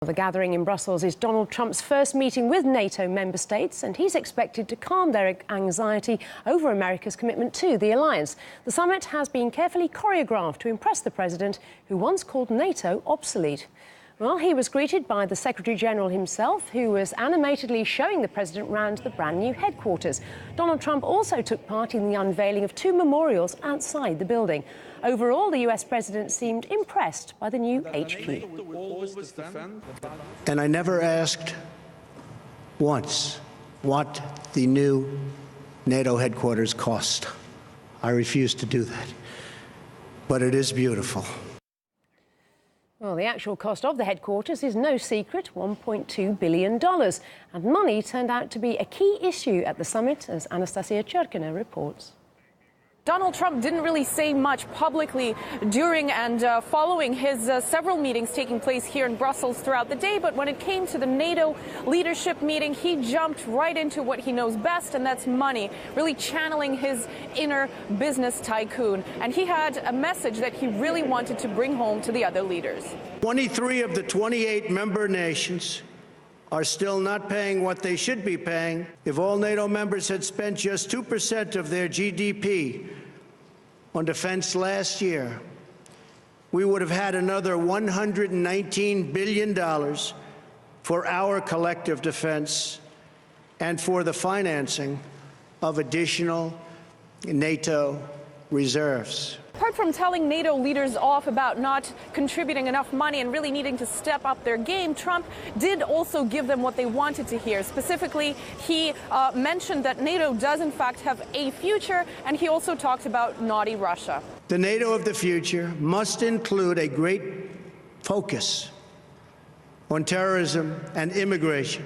The gathering in Brussels is Donald Trump's first meeting with NATO member states, and he's expected to calm their anxiety over America's commitment to the alliance. The summit has been carefully choreographed to impress the president, who once called NATO obsolete. Well, he was greeted by the Secretary-General himself, who was animatedly showing the president round the brand-new headquarters. Donald Trump also took part in the unveiling of two memorials outside the building. Overall, the US president seemed impressed by the new HQ. And I never asked once what the new NATO headquarters cost. I refused to do that. But it is beautiful. Well, the actual cost of the headquarters is no secret, $1.2 billion. And money turned out to be a key issue at the summit, as Anastasia Cherkina reports. Donald Trump didn't really say much publicly during and following his several meetings taking place here in Brussels throughout the day. But when it came to the NATO leadership meeting, he jumped right into what he knows best, and that's money, really channeling his inner business tycoon. And he had a message that he really wanted to bring home to the other leaders. 23 of the 28 member nations are still not paying what they should be paying. If all NATO members had spent just 2% of their GDP on defense last year, we would have had another $119 billion for our collective defense and for the financing of additional NATO reserves. Apart from telling NATO leaders off about not contributing enough money and really needing to step up their game, Trump did also give them what they wanted to hear. Specifically, he mentioned that NATO does in fact have a future, and he also talked about naughty Russia. The NATO of the future must include a great focus on terrorism and immigration,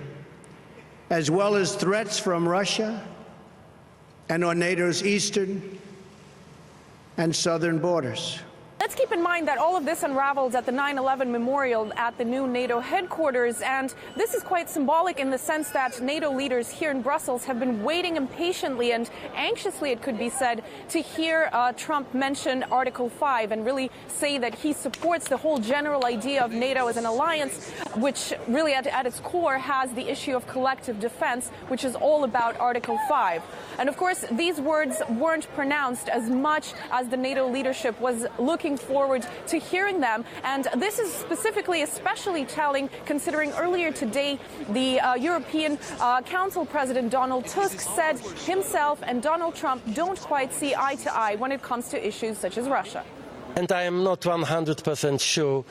as well as threats from Russia and on NATO's eastern and southern borders. Let's keep in mind that all of this unravels at the 9/11 memorial at the new NATO headquarters, and this is quite symbolic in the sense that NATO leaders here in Brussels have been waiting impatiently and anxiously, it could be said, to hear Trump mention Article 5 and really say that he supports the whole general idea of NATO as an alliance, which really at its core has the issue of collective defense, which is all about Article 5. And of course, these words weren't pronounced as much as the NATO leadership was looking forward to hearing them. And this is specifically especially telling, considering earlier today the European Council President Donald Tusk said himself and Donald Trump don't quite see eye to eye when it comes to issues such as Russia. And I am not 100% sure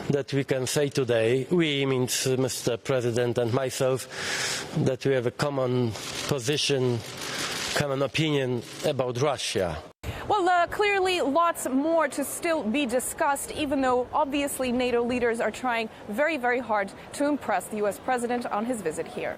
that we can say today, we means Mr. President and myself, that we have a common position, common opinion about Russia. Well, clearly lots more to still be discussed, even though obviously NATO leaders are trying very, very hard to impress the U.S. president on his visit here.